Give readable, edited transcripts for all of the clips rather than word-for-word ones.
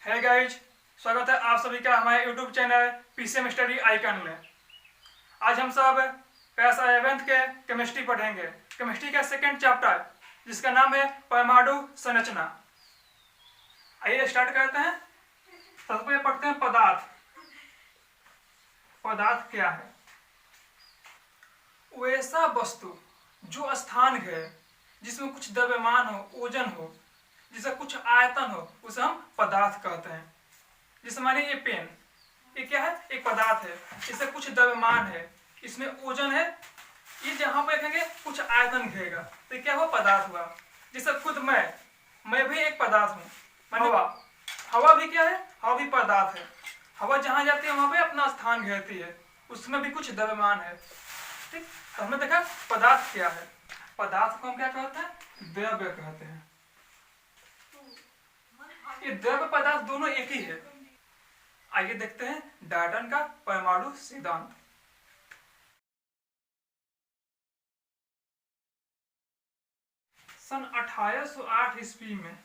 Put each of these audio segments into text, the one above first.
है गाइज, स्वागत है आप सभी का हमारे YouTube channel PCM study icon में। आज हम सब क्लास 11th के केमिस्ट्री पढ़ेंगे। केमिस्ट्री का सेकंड चैप्टर जिसका नाम है परमाणु संरचना। आइए स्टार्ट करते हैं। सबसे पहले पढ़ते हैं पदार्थ। पदार्थ क्या है? वो ऐसा वस्तु जो स्थान है, जिसमें कुछ द्रव्यमान हो, ओजन हो, जिसका कुछ आयतन हो, उसे हम पदार्थ कहते हैं। जैसे मानिए ये पेन, ये क्या है? एक पदार्थ है। इससे कुछ द्रव्यमान है, इसमें ओजन है, ये जहां पर देखेंगे कुछ आयतन घेरेगा, तो ये क्या हुआ? पदार्थ हुआ। जैसे खुद मैं भी एक पदार्थ हूँ। हवा, हवा भी क्या है? हवा भी पदार्थ है। हवा जहां जाती है वहां पे अपना स्थान घेरती है, उसमें भी कुछ द्रव्यमान है। ठीक, तो हमने देखा पदार्थ क्या है। पदार्थ को हम क्या कहते हैं? द्रव्य कहते हैं। ये द्रव्य पदार्थ दोनों एक ही है। आइए देखते हैं डाल्टन का परमाणु सिद्धांत। सन 1808 ईस्वी में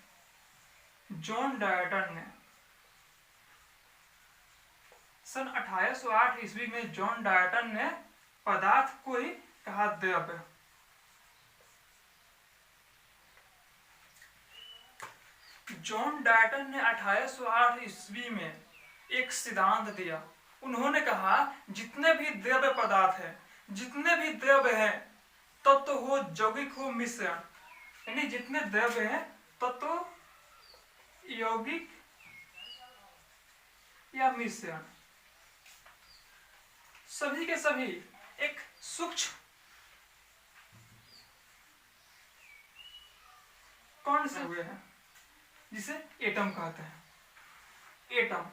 जॉन डाल्टन ने पदार्थ को ही कहा द्रव्य। जॉन डाल्टन ने 1808 ईस्वी में एक सिद्धांत दिया। उन्होंने कहा जितने भी द्रव्य पदार्थ हैं, जितने भी द्रव्य हैं, तत्व हो, यौगिक हो, मिश्रण, यानी जितने द्रव्य हैं, तत्व, यौगिक या मिश्रण, सभी के सभी एक सूक्ष्म कण से हुए हैं, जिसे एटम कहते हैं। एटम,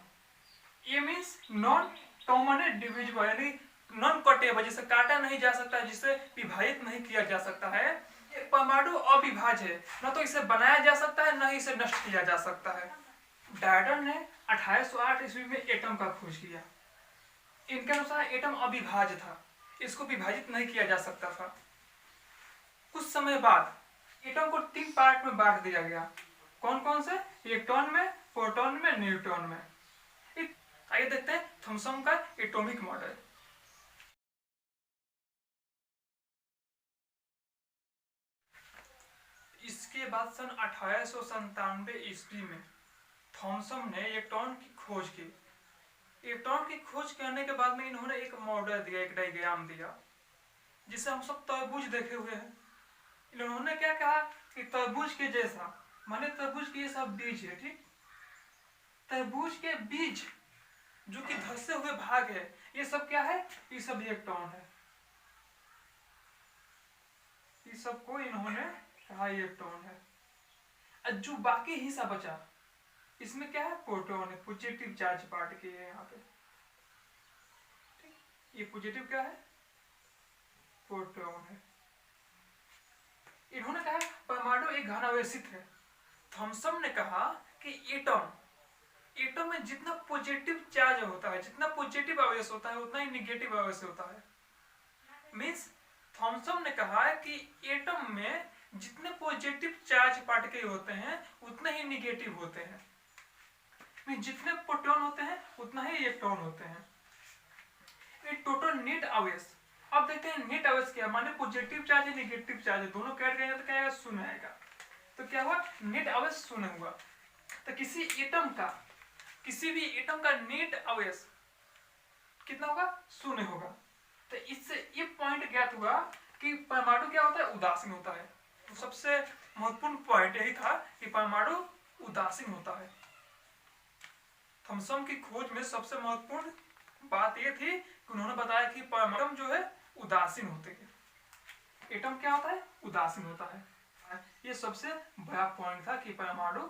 ये मीन्स नॉन कॉमन डिविजिबल, यानी नॉन कटेबल, जिसे काटा नहीं जा सकता, जिसे विभाजित नहीं किया जा सकता है। परमाणु अविभाज्य है, न तो इसे बनाया जा सकता है, न ही इसे नष्ट किया जा सकता है। डाल्टन ने 1808 ईस्वी में एटम का खोज किया। इनके अनुसार एटम अविभाज्य था, इसको विभाजित नहीं किया जा सकता था। कुछ समय बाद एटम को 3 पार्ट में बांट दिया गया। कौन कौन से? इलेक्ट्रॉन में, प्रोटॉन में, न्यूट्रॉन में। आइए देखते हैं थॉमसन का एटॉमिक मॉडल। इसके बाद सन 1897 ईस्वी में थॉमसन ने इलेक्ट्रॉन की खोज की। इलेक्ट्रॉन की खोज करने के बाद में इन्होंने एक मॉडल दिया, एक डायग्राम दिया, जिसे हम सब तरबूज देखे हुए हैं। इन्होंने क्या कहा कि तरबूज के जैसा, माने तरबूज के जैसा बीज है। ठीक, तरबूज के बीज जो कि धंसे हुए भाग है, ये सब क्या है? ये सब इलेक्ट्रॉन है। ये सब को इन्होंने कहा इलेक्ट्रॉन है। जो बाकी हिस्सा बचा, इसमें क्या है? प्रोटॉन है, पॉजिटिव चार्ज पार्ट के यहाँ पे। ये पॉजिटिव क्या है? प्रोटॉन है। इन्होंने कहा परमाणु एक घनावेशित है। थॉमसन ने कहा कि एटम में जितना पॉजिटिव चार्ज होता है, जितना पॉजिटिव आवेश होता है, उतना ही निगेटिव आवेश होता है। मींस थॉमसन ने कहा कि एटम में जितने पॉजिटिव चार्ज पार्टिकल होते हैं, उतने ही निगेटिव होते हैं। जितने प्रोटॉन होते हैं, उतना ही इलेक्ट्रॉन होते हैं। ये टोटल नेट आवेश। अब देखते हैं नेट आवेश क्या, माने पॉजिटिव चार्ज है, निगेटिव चार्ज है, दोनों कैट गए तो क्या आएगा? शून्य आएगा। तो क्या हुआ? नेट आवेश शून्य हुआ। तो किसी भी एटम का नेट आवेश कितना होगा? शून्य होगा। तो इससे ये पॉइंट ज्ञात हुआ कि परमाणु क्या होता है? उदासीन होता है। तो सबसे महत्वपूर्ण पॉइंट यही था कि परमाणु उदासीन होता है। थॉमसन की खोज में सबसे महत्वपूर्ण बात यह थी कि उन्होंने बताया कि परमाणु जो है उदासीन होते हैं। एटम क्या होता है? उदासीन होता है। ये सबसे बड़ा पॉइंट था कि परमाणु,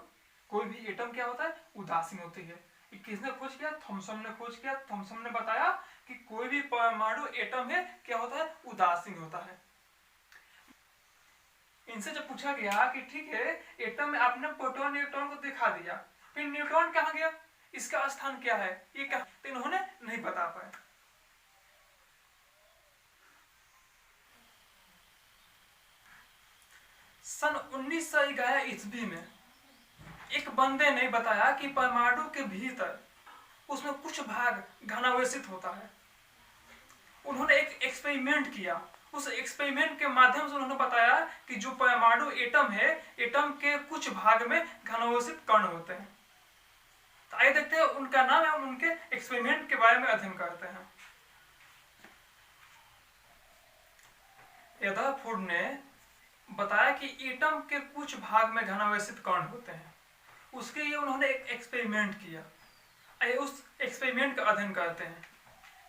कोई भी एटम क्या होता है? उदासीन होती है। किसने खोज किया? थॉमसन ने खोज किया। थॉमसन ने बताया कि कोई भी परमाणु एटम है क्या होता है? उदासीन होता है। इनसे जब पूछा गया कि ठीक है, एटम में आपने प्रोटॉन इलेक्ट्रॉन को दिखा दिया, फिर न्यूट्रॉन कहां गया, इसका स्थान क्या है, ये क्या? तो इन्होंने नहीं बता पाए। सन 1911 ईस्वी में एक बंदे ने बताया कि परमाणु के भीतर उसमें कुछ भाग घनावेशित होता है। उन्होंने एक एक्सपेरिमेंट किया, उस एक्सपेरिमेंट के माध्यम से उन्होंने बताया कि जो परमाणु एटम है, एटम के कुछ भाग में घनावेशित कण होते हैं। तो आइए देखते हैं उनका नाम है, उनके एक्सपेरिमेंट के बारे में अध्ययन करते हैं। रदरफोर्ड ने बताया कि एटम के कुछ भाग में घनावेशित कण होते हैं। उसके लिए उन्होंने एक एक्सपेरिमेंट किया। आइए उस एक्सपेरिमेंट का अध्ययन करते हैं।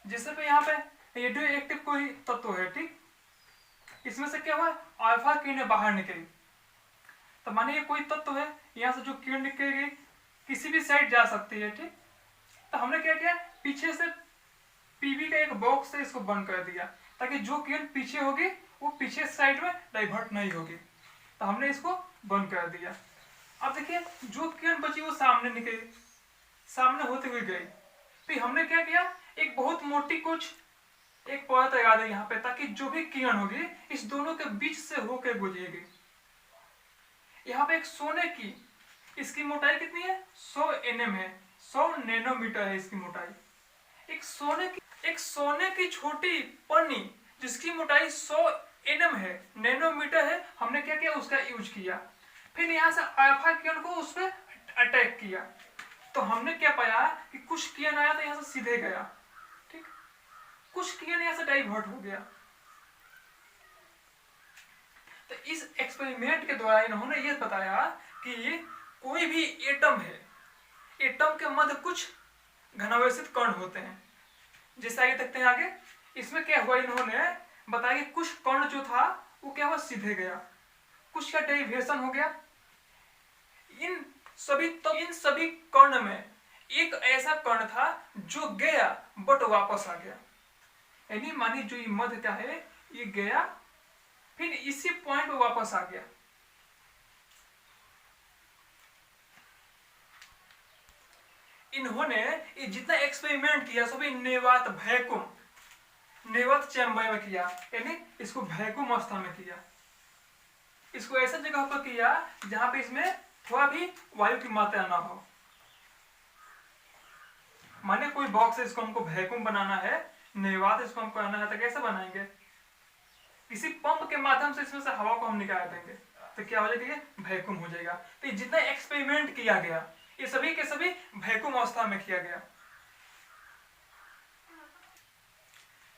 जैसे कि यहाँ पे रेडियो एक्टिव कोई तत्व है, ठीक, इसमें से क्या हुआ, अल्फा किरणें बाहर निकली। तो मानिए कोई तत्व है, यहाँ से जो किरण निकलेगी किसी भी साइड जा सकती है, ठीक। तो हमने क्या किया, पीछे से पीवी का एक बॉक्स से इसको बंद कर दिया ताकि जो किरण पीछे होगी वो पीछे साइड में डाइवर्ट नहीं होगी। तो हमने इसको बंद कर दिया। अब देखिए जो किरण बची वो सामने निकली, सामने होते हुए गई। तो हमने क्या किया, एक बहुत मोटी कुछ एक परत लगा दी यहाँ पे, ताकि जो भी किरण होगी इस दोनों के बीच से होकर गुजरेगी। यहाँ पे एक सोने की, इसकी मोटाई कितनी है, 100 nm है, 100 नैनोमीटर है इसकी मोटाई। एक सोने की छोटी पन्नी जिसकी मोटाई 100 nm है, नैनोमीटर है, हमने क्या किया, उसका यूज किया। फिर यहाँ से अल्फा किरण को उस पर अटैक किया। तो हमने क्या पाया कि कुछ किरण आया तो यहाँ से सीधे गया, ठीक, कुछ किरण यहाँ से डाइवर्ट हो गया। तो इस एक्सपेरिमेंट के द्वारा इन्होंने ये बताया कि कोई भी एटम है, एटम के मध्य कुछ घनावेशित कण होते हैं। जैसा ये देखते हैं आगे, इसमें क्या हुआ, इन्होंने बताया कि कुछ कण जो था वो क्या हुआ, सीधे गया, कुछ का डेरिवेशन हो गया। इन सभी कण में एक ऐसा कण था जो गया बट वापस आ गया। यानी मानी जो ये मध्य का है ये गया, फिर इसी पॉइंट पे वापस आ गया। इन्होंने ये जितना एक्सपेरिमेंट किया सभी नेवात चैम्बर में किया, यानी इसको वैक्यूम अवस्था में किया। इसको ऐसा जगह पर किया जहां पे इसमें थोड़ा भी वायु की मात्रा ना हो। माने कोई बॉक्स है, इसको हमको वैक्यूम बनाना है, नेवात इसको हमको बनाना है, तो कैसे बनाएंगे, किसी पंप के माध्यम से इसमें से हवा को हम निकाल देंगे तो क्या हो जाएगा, वैक्यूम हो जाएगा। तो ये जितना एक्सपेरिमेंट किया गया ये सभी के सभी वैक्यूम अवस्था में किया गया।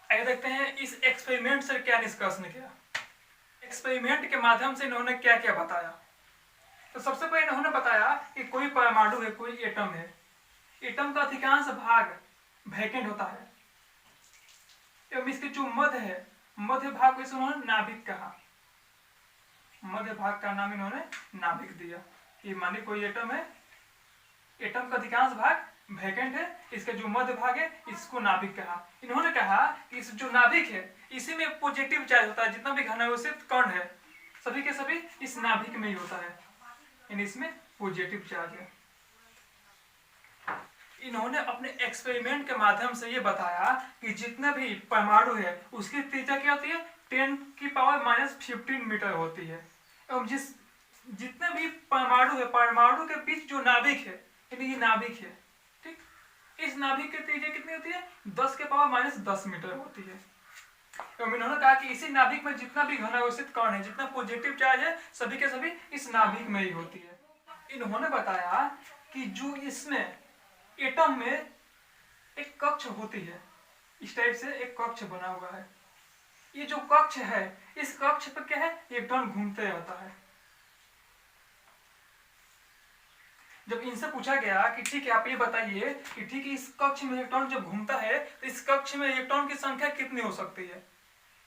आइए देखते हैं इस एक्सपेरिमेंट से क्या निष्कर्ष निकला। एक्सपेरिमेंट के माध्यम से इन्होंने क्या क्या बताया। तो सबसे पहले इन्होंने बताया कि कोई परमाणु है, कोई एटम है, एटम का अधिकांश भाग वैकेंट होता है एवं इसके जो मध्य है, मध्य भाग को इन्होंने नाभिक कहा। मध्य भाग का नाम इन्होंने नाभिक दिया। ये मानिए कोई एटम है, एटम का अधिकांश भाग वैकेंट है, इसका जो मध्य भाग है इसको नाभिक कहा। इन्होंने कहा कि इस जो नाभिक है इसी में पॉजिटिव चार्ज होता है, जितना भी घनावेशित कण है सभी के सभी इस नाभिक में ही होता है, यानी इसमें पॉजिटिव चार्ज है। इन्होंने अपने एक्सपेरिमेंट के माध्यम से ये बताया कि जितने भी परमाणु है उसकी त्रिज्या क्या होती है, 10⁻⁻15 मीटर होती है। एवं जितने भी परमाणु है, परमाणु के बीच जो नाभिक है, यानी ये नाभिक है, ठीक, इस नाभिक की त्रिज्या कितनी होती है, 10⁻10 मीटर होती है। एवं इन्होंने कहा कि इसी नाभिक में जितना भी घनावेशित कण है, जितना पॉजिटिव चार्ज है सभी के सभी इस नाभिक में ही होती है। इन्होंने बताया कि जो इसमें एटम में एक कक्ष होती है, इस टाइप से एक कक्ष बना हुआ है। ये जो कक्ष है इस कक्ष पर क्या है, इलेक्ट्रॉन घूमते रहता है। जब इनसे पूछा गया कि ठीक है आप ये बताइए कि ठीक है इस कक्ष में इलेक्ट्रॉन जब घूमता है तो इस कक्ष में इलेक्ट्रॉन की संख्या कितनी हो सकती है,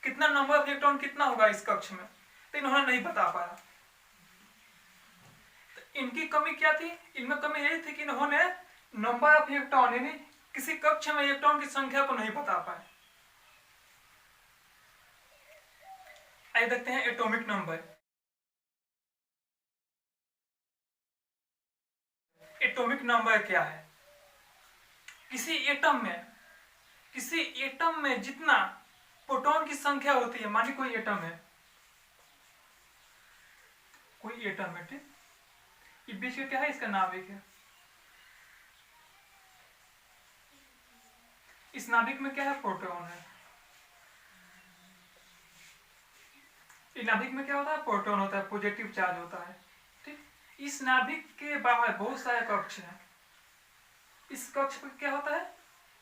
कितना नंबर ऑफ इलेक्ट्रॉन कितना होगा इस कक्ष में, तो इन्होंने नहीं बता पाया। तो इनकी कमी क्या थी, इनमें कमी यही थी कि इन्होंने नंबर ऑफ इलेक्ट्रॉन यानी किसी कक्ष में इलेक्ट्रॉन की संख्या को नहीं बता पाए। आइए देखते हैं एटॉमिक नंबर। एटॉमिक नंबर क्या है, किसी एटम में जितना प्रोटॉन की संख्या होती है, मानिए कोई एटम है, ठीक, ये बीच का क्या है, इसका नाभिक है। इस नाभिक में क्या है, प्रोटॉन है। इस नाभिक में क्या होता है, प्रोटॉन होता है, पॉजिटिव चार्ज होता है। ठीक, इस नाभिक के बाहर बहुत सारे कक्ष हैं। इस कक्ष पर क्या होता है,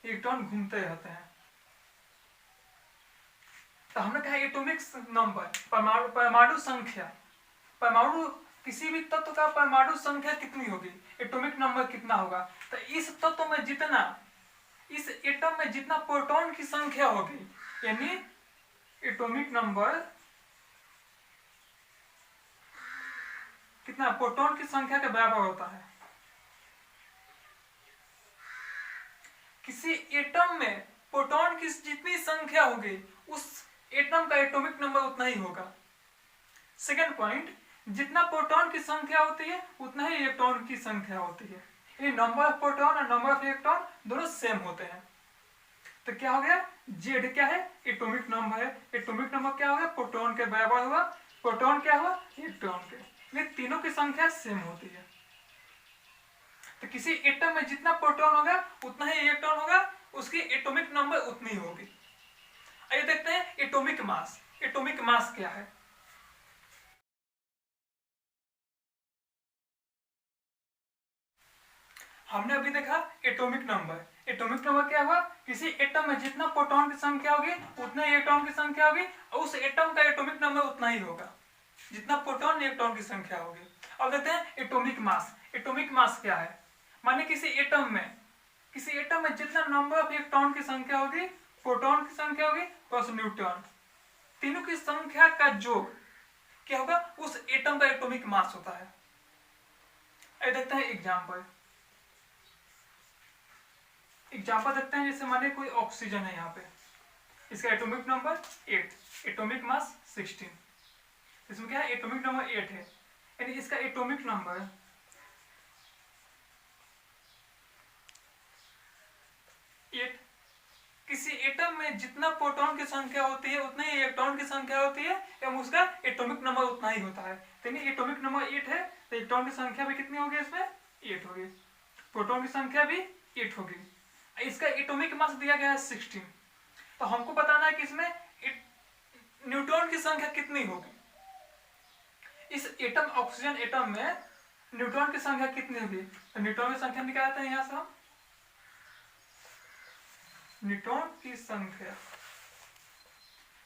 इलेक्ट्रॉन घूमते रहते हैं। तो हमने कहा एटॉमिक नंबर, परमाणु संख्या, परमाणु किसी भी तत्व का परमाणु संख्या कितनी होगी, एटॉमिक नंबर कितना होगा। तो इस तत्व में जितना, इस एटम में जितना प्रोटॉन की संख्या होगी, यानी एटॉमिक नंबर कितना, प्रोटॉन की संख्या के बराबर होता है। किसी एटम में प्रोटॉन की जितनी संख्या होगी, उस एटम का एटॉमिक नंबर उतना ही होगा। सेकेंड पॉइंट, जितना प्रोटॉन की संख्या होती है उतना ही इलेक्ट्रॉन की संख्या होती है। ये नंबर ऑफ प्रोटॉन और नंबर ऑफ इलेक्ट्रॉन दोनों सेम होते हैं। तो क्या हो गया, जेड क्या है, एटॉमिक नंबर है। एटॉमिक नंबर क्या होगा, प्रोटॉन के बराबर हुआ। प्रोटॉन क्या हुआ, इलेक्ट्रॉन के। ये तीनों की संख्या सेम होती है। तो किसी एटम में जितना प्रोटॉन होगा उतना ही इलेक्ट्रॉन होगा, उसकी एटॉमिक नंबर उतनी होगी। आइए देखते हैं एटॉमिक मास। एटॉमिक मास क्या है। हमने अभी देखा एटॉमिक नंबर। एटॉमिक नंबर क्या हुआ, किसी एटम में जितना प्रोटॉन की संख्या होगी उतना ही इलेक्ट्रॉन की संख्या होगी, और उस एटम का एटॉमिक नंबर उतना ही होगा जितना प्रोटॉन इलेक्ट्रॉन की संख्या होगी। अब देखते हैं एटॉमिक मास। एटॉमिक मास क्या है, माने किसी एटम में जितना नंबर ऑफ इलेक्ट्रॉन की संख्या होगी, प्रोटॉन की संख्या होगी प्लस न्यूट्रॉन, तीनों की संख्या का योग क्या होगा, उस एटम का एटॉमिक मास होता है। अब देखते हैं एग्जांपल देखते हैं। जैसे माने कोई ऑक्सीजन है, यहाँ पे इसका एटॉमिक नंबर 8, एटॉमिक मास 16। इसमें क्या है, एटॉमिक नंबर 8 है, यानी इसका एटॉमिक नंबर 8। किसी एटम में जितना प्रोटॉन की संख्या होती है उतना ही इलेक्ट्रॉन की संख्या होती है, एवं उसका एटॉमिक नंबर उतना ही होता है। यानी एटॉमिक नंबर 8 है, तो इलेक्ट्रॉन की संख्या भी कितनी होगी, इसमें 8 होगी, प्रोटॉन की संख्या भी 8 होगी। इसका एटॉमिक मास दिया गया है 16। तो हमको बताना है कि इसमें न्यूट्रॉन की संख्या कितनी होगी। इस एटम, ऑक्सीजन एटम में न्यूट्रॉन की संख्या कितनी होगी। तो न्यूट्रॉन की संख्या निकालते हैं यहां से हम। न्यूट्रॉन की संख्या,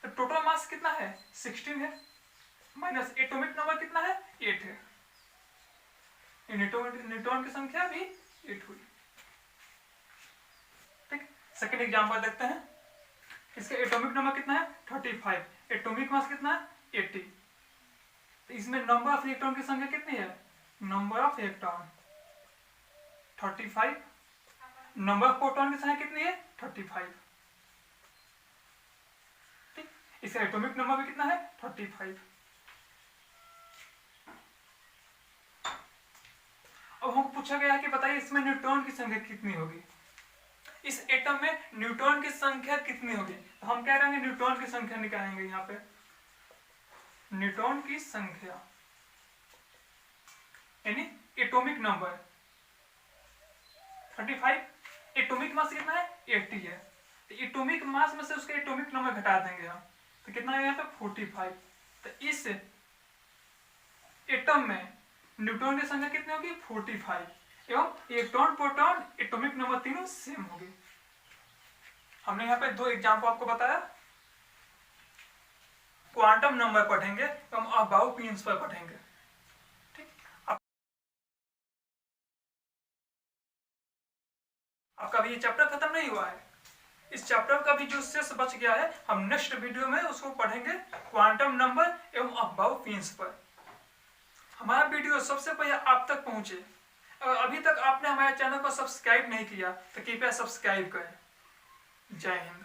तो टोटल मास कितना है, 16 है, माइनस एटॉमिक नंबर कितना है, 8 है। न्यूट्रॉन की संख्या भी 8 हुई। ठीक, सेकेंड एग्जांपल देखते हैं। इसका एटॉमिक नंबर कितना है, 35, एटॉमिक मास कितना है, 80। तो इसमें नंबर ऑफ इलेक्ट्रॉन की संख्या कितनी है, number of electron 35, number of proton की संख्या कितनी है, 35। ठीक, इसका एटॉमिक नंबर भी कितना है, 35। अब हमको पूछा गया है कि बताइए इसमें न्यूट्रॉन की संख्या कितनी होगी। इस एटम में न्यूट्रॉन की संख्या कितनी होगी, तो हम क्या करेंगे, न्यूट्रॉन की संख्या निकालेंगे। यहाँ पे न्यूट्रॉन की संख्या यानी एटॉमिक नंबर 35, एटॉमिक मास कितना है, 80 है। तो एटॉमिक मास में से उसका एटॉमिक नंबर घटा देंगे हम, तो कितना है यहाँ पे 45। तो इस एटम में न्यूट्रॉन की संख्या कितनी होगी, 45, एवं इलेक्ट्रॉन प्रोटॉन एटॉमिक नंबर तीनों सेम होगी। हमने यहाँ पे 2 एग्जाम्पल आपको बताया। क्वांटम नंबर पढ़ेंगे, हम अबाउ प्रिंसिपल पढ़ेंगे। ठीक, आपका भी ये चैप्टर खत्म नहीं हुआ है। इस चैप्टर का भी जो शेष बच गया है, हम नेक्स्ट वीडियो में उसको पढ़ेंगे, क्वांटम नंबर एवं अबाउ प्रिंसिपल। हमारा वीडियो सबसे पहले आप तक पहुंचे। अगर अभी तक आपने हमारे चैनल को सब्सक्राइब नहीं किया तो कृपया सब्सक्राइब करें। जय हिंद।